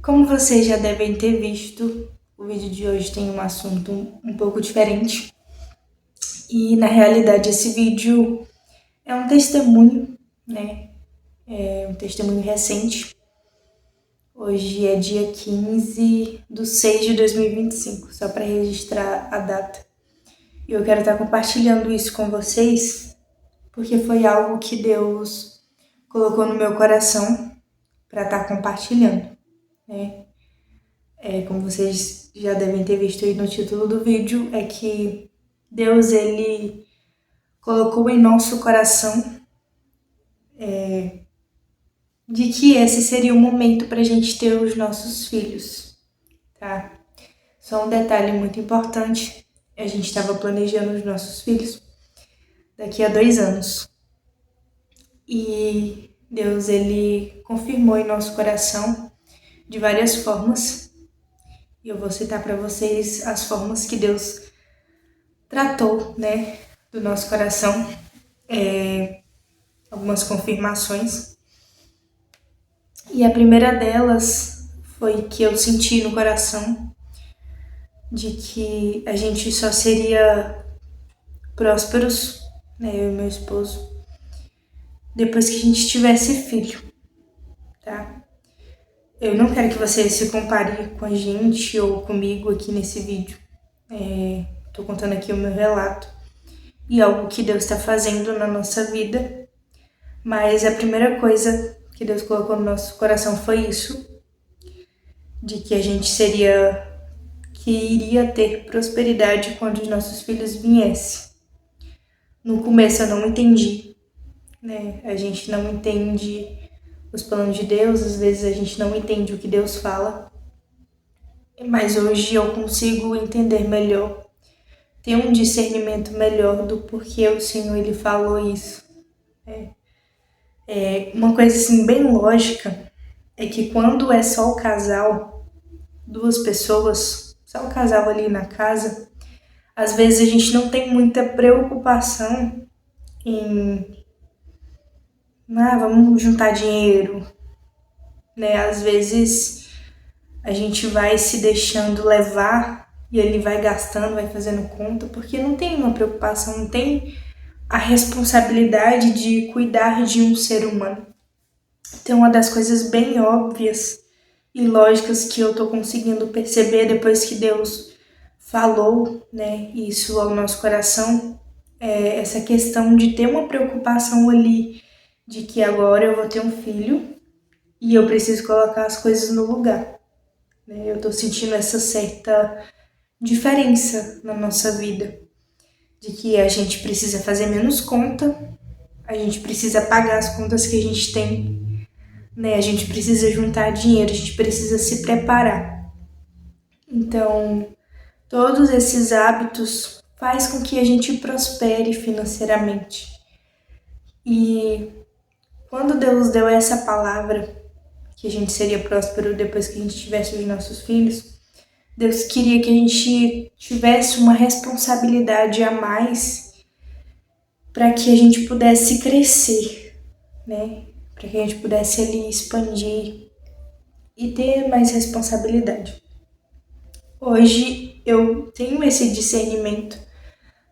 Como vocês já devem ter visto, o vídeo de hoje tem um assunto um pouco diferente. E na realidade esse vídeo é um testemunho, né? É um testemunho recente. Hoje é dia 15/6/2025, só para registrar a data. E eu quero estar compartilhando isso com vocês, porque foi algo que Deus colocou no meu coração para estar compartilhando, né? Como vocês já devem ter visto aí no título do vídeo, é que Deus, ele colocou em nosso coração de que esse seria o momento para a gente ter os nossos filhos, tá? Só um detalhe muito importante, a gente estava planejando os nossos filhos daqui a 2 anos. E Deus, ele confirmou em nosso coração de várias formas. E eu vou citar para vocês as formas que Deus tratou, né, do nosso coração, algumas confirmações. E a primeira delas foi que eu senti no coração de que a gente só seria prósperos, né, eu e meu esposo, depois que a gente tivesse filho, tá? Eu não quero que você se compare com a gente ou comigo aqui nesse vídeo. Tô contando aqui o meu relato e algo que Deus está fazendo na nossa vida. Mas a primeira coisa que Deus colocou no nosso coração foi isso, de que a gente iria ter prosperidade quando os nossos filhos viessem. No começo eu não entendi, né? A gente não entende os planos de Deus, às vezes a gente não entende o que Deus fala, mas hoje eu consigo entender melhor, ter um discernimento melhor do porquê o Senhor ele falou isso. Uma coisa assim bem lógica é que quando é só o casal, duas pessoas, só o casal ali na casa, às vezes a gente não tem muita preocupação em vamos juntar dinheiro, né? Às vezes a gente vai se deixando levar e ele vai gastando, vai fazendo conta, porque não tem uma preocupação, não tem a responsabilidade de cuidar de um ser humano. Então, uma das coisas bem óbvias e lógicas que eu tô conseguindo perceber depois que Deus falou, né, isso ao nosso coração, é essa questão de ter uma preocupação ali de que agora eu vou ter um filho e eu preciso colocar as coisas no lugar. Né? Eu tô sentindo essa certa diferença na nossa vida, de que a gente precisa fazer menos conta, a gente precisa pagar as contas que a gente tem, né? A gente precisa juntar dinheiro, a gente precisa se preparar. Então, todos esses hábitos faz com que a gente prospere financeiramente. E quando Deus deu essa palavra, que a gente seria próspero depois que a gente tivesse os nossos filhos, Deus queria que a gente tivesse uma responsabilidade a mais para que a gente pudesse crescer, né? Para que a gente pudesse ali expandir e ter mais responsabilidade. Hoje eu tenho esse discernimento,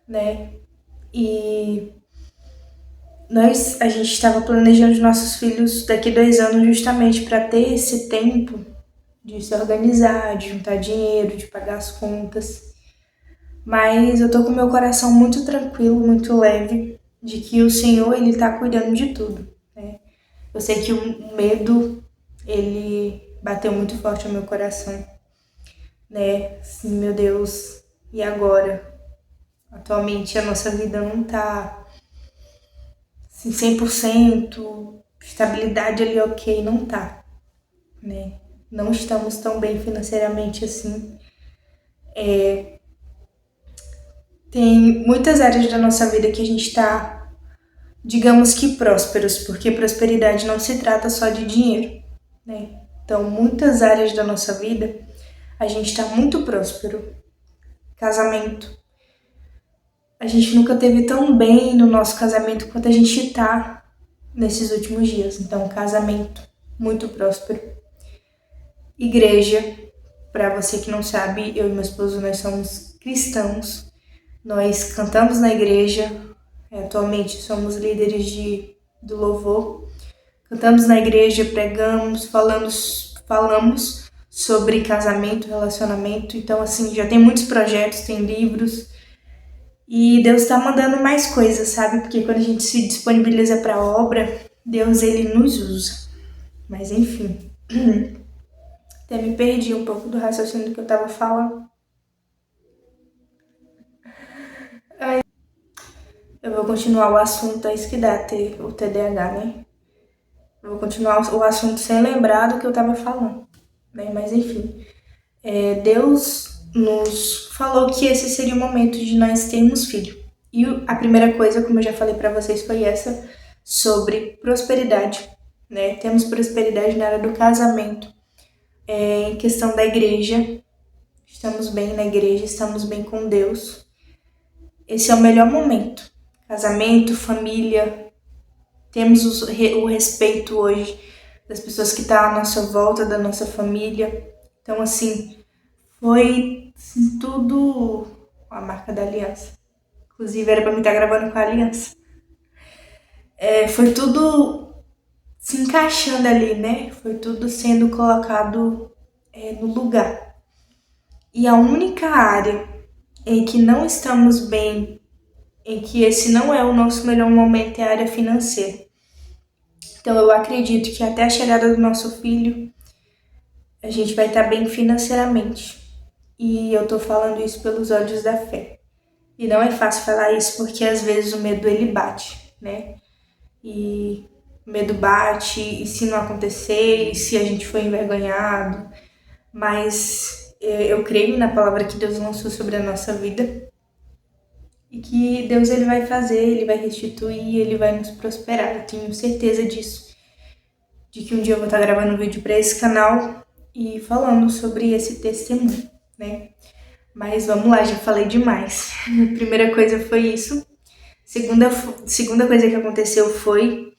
né? E a gente estava planejando os nossos filhos daqui a 2 anos justamente para ter esse tempo de se organizar, de juntar dinheiro, de pagar as contas. Mas eu tô com meu coração muito tranquilo, muito leve, de que o Senhor, ele tá cuidando de tudo, né? Eu sei que o medo, ele bateu muito forte no meu coração, né? Assim, meu Deus, e agora? Atualmente a nossa vida não tá assim, 100%, estabilidade ali ok, não tá, né? Não estamos tão bem financeiramente assim. Tem muitas áreas da nossa vida que a gente tá, digamos que prósperos, porque prosperidade não se trata só de dinheiro, né? Então, muitas áreas da nossa vida a gente tá muito próspero. Casamento. A gente nunca teve tão bem no nosso casamento quanto a gente tá nesses últimos dias. Então, casamento muito próspero. igreja. Para você que não sabe, eu e meu esposo, nós somos cristãos. Nós cantamos na igreja. Atualmente somos líderes do louvor. Cantamos na igreja, pregamos, falamos sobre casamento, relacionamento. Então, assim, já tem muitos projetos, tem livros. E Deus tá mandando mais coisas, sabe? Porque quando a gente se disponibiliza para a obra, Deus, ele nos usa. Mas, enfim. Até me perdi um pouco do raciocínio que eu tava falando. Eu vou continuar o assunto, é isso que dá ter o TDAH, né? Eu vou continuar o assunto sem lembrar do que eu tava falando, né? Mas enfim, Deus nos falou que esse seria o momento de nós termos filho. E a primeira coisa, como eu já falei pra vocês, foi essa, sobre prosperidade, né? Temos prosperidade na área do casamento, em questão da igreja, estamos bem na igreja, estamos bem com Deus. Esse é o melhor momento. Casamento, família, temos o respeito hoje das pessoas que estão à nossa volta, da nossa família. Então, assim, foi tudo a marca da aliança. Inclusive, era pra mim estar gravando com a aliança. Foi tudo se encaixando ali, né? Foi tudo sendo colocado no lugar. E a única área em que não estamos bem, em que esse não é o nosso melhor momento, é a área financeira. Então eu acredito que até a chegada do nosso filho, a gente vai estar bem financeiramente. E eu tô falando isso pelos olhos da fé. E não é fácil falar isso porque às vezes o medo ele bate, né? E o medo bate, e se não acontecer, e se a gente for envergonhado. Mas eu creio na palavra que Deus lançou sobre a nossa vida. E que Deus ele vai fazer, ele vai restituir, ele vai nos prosperar. Eu tenho certeza disso. De que um dia eu vou estar gravando um vídeo para esse canal e falando sobre esse testemunho, né? Mas vamos lá, já falei demais. A primeira coisa foi isso. Segunda coisa que aconteceu foi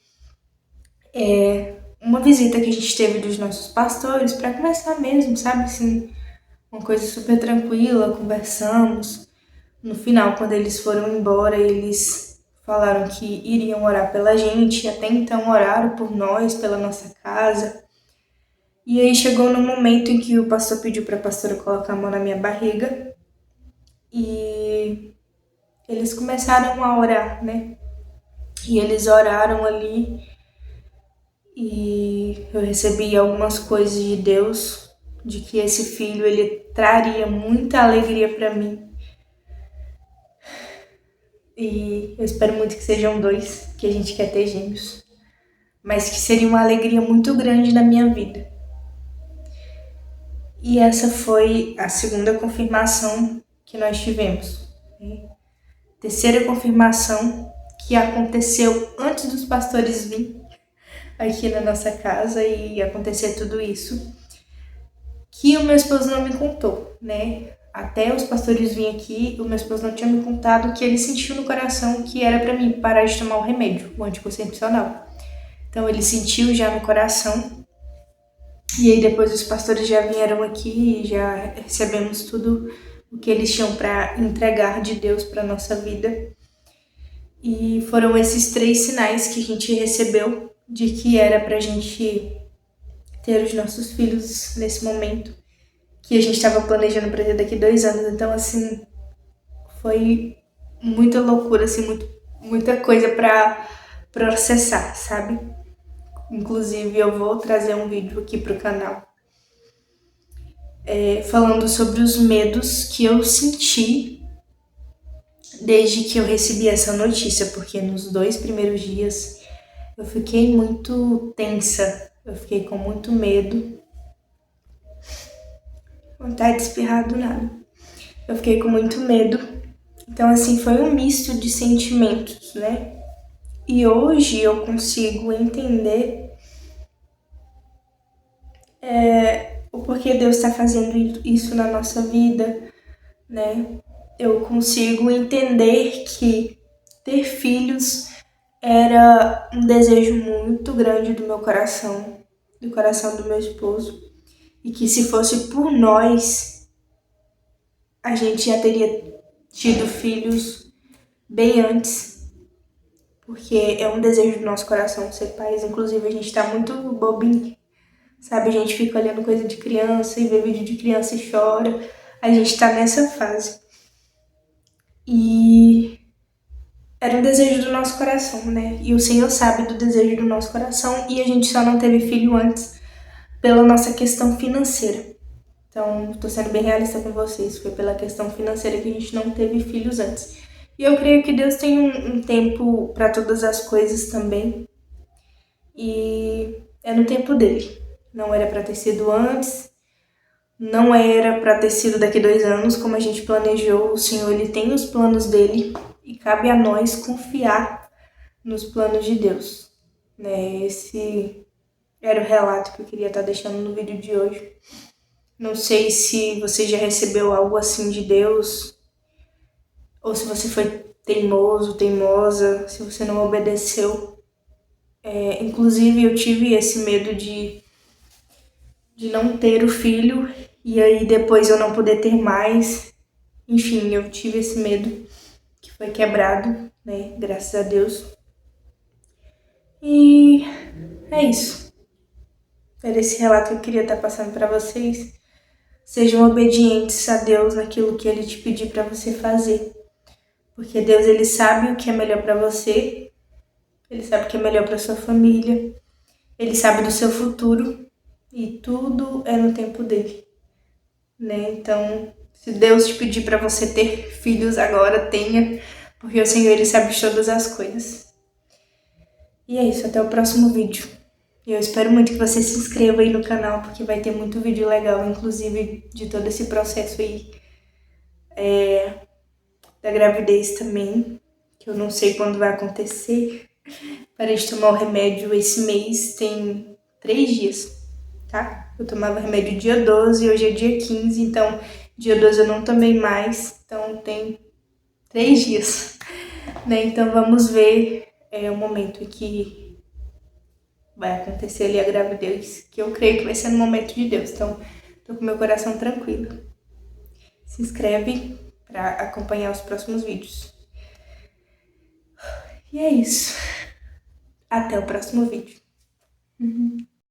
uma visita que a gente teve dos nossos pastores para conversar mesmo, sabe? Assim, uma coisa super tranquila, conversamos. No final, quando eles foram embora, eles falaram que iriam orar pela gente, até então oraram por nós, pela nossa casa. E aí chegou no momento em que o pastor pediu para a pastora colocar a mão na minha barriga e eles começaram a orar, né? E eles oraram ali e eu recebi algumas coisas de Deus, de que esse filho ele traria muita alegria para mim. E eu espero muito que sejam 2, que a gente quer ter gêmeos. Mas que seria uma alegria muito grande na minha vida. E essa foi a segunda confirmação que nós tivemos. Terceira confirmação que aconteceu antes dos pastores virem aqui na nossa casa e acontecer tudo isso, que o meu esposo não me contou, né? Até os pastores virem aqui, o meu esposo não tinha me contado que ele sentiu no coração que era para mim parar de tomar o remédio, o anticoncepcional. Então ele sentiu já no coração. E aí depois os pastores já vieram aqui e já recebemos tudo o que eles tinham para entregar de Deus para nossa vida. E foram esses 3 sinais que a gente recebeu de que era pra gente ter os nossos filhos nesse momento, que a gente estava planejando para ter daqui 2 anos. Então, assim, foi muita loucura, assim, muita coisa para processar, sabe? Inclusive, eu vou trazer um vídeo aqui pro canal falando sobre os medos que eu senti desde que eu recebi essa notícia, porque nos 2 primeiros dias eu fiquei muito tensa, eu fiquei com muito medo. Vontade de espirrar do nada. Eu fiquei com muito medo. Então, assim, foi um misto de sentimentos, né? E hoje eu consigo entender o porquê Deus está fazendo isso na nossa vida, né? Eu consigo entender que ter filhos era um desejo muito grande do meu coração, do coração do meu esposo. e que se fosse por nós, a gente já teria tido filhos bem antes, porque é um desejo do nosso coração ser pais. Inclusive, a gente tá muito bobinho, sabe? A gente fica olhando coisa de criança e vê vídeo de criança e chora. A gente tá nessa fase. E era um desejo do nosso coração, né? E o Senhor sabe do desejo do nosso coração e a gente só não teve filho antes pela nossa questão financeira. Então, tô sendo bem realista com vocês. Foi pela questão financeira que a gente não teve filhos antes. E eu creio que Deus tem um tempo para todas as coisas também. E é no tempo dele. Não era para ter sido antes. Não era para ter sido daqui 2 anos, como a gente planejou. O Senhor, ele tem os planos dele e cabe a nós confiar nos planos de Deus, né? Esse era o relato que eu queria estar deixando no vídeo de hoje. Não sei se você já recebeu algo assim de Deus, ou se você foi teimoso, teimosa, se você não obedeceu. Inclusive, eu tive esse medo de não ter o filho e aí depois eu não poder ter mais. Enfim, eu tive esse medo que foi quebrado, né? Graças a Deus. E é isso. Era esse relato que eu queria estar passando para vocês. Sejam obedientes a Deus naquilo que Ele te pedir para você fazer. Porque Deus, Ele sabe o que é melhor para você. Ele sabe o que é melhor para sua família. Ele sabe do seu futuro. E tudo é no tempo dele, né? Então, se Deus te pedir para você ter filhos agora, tenha. Porque o Senhor, Ele sabe de todas as coisas. E é isso, até o próximo vídeo. Eu espero muito que você se inscreva aí no canal, porque vai ter muito vídeo legal, inclusive de todo esse processo aí da gravidez também, que eu não sei quando vai acontecer. Parei de tomar o remédio esse mês, tem 3 dias, tá? Eu tomava remédio dia 12 e hoje é dia 15, então dia 12 eu não tomei mais, então tem 3 dias, né? Então vamos ver o momento em que vai acontecer ali a gravidez, que eu creio que vai ser no momento de Deus. Então, tô com meu coração tranquilo. Se inscreve para acompanhar os próximos vídeos. E é isso. Até o próximo vídeo.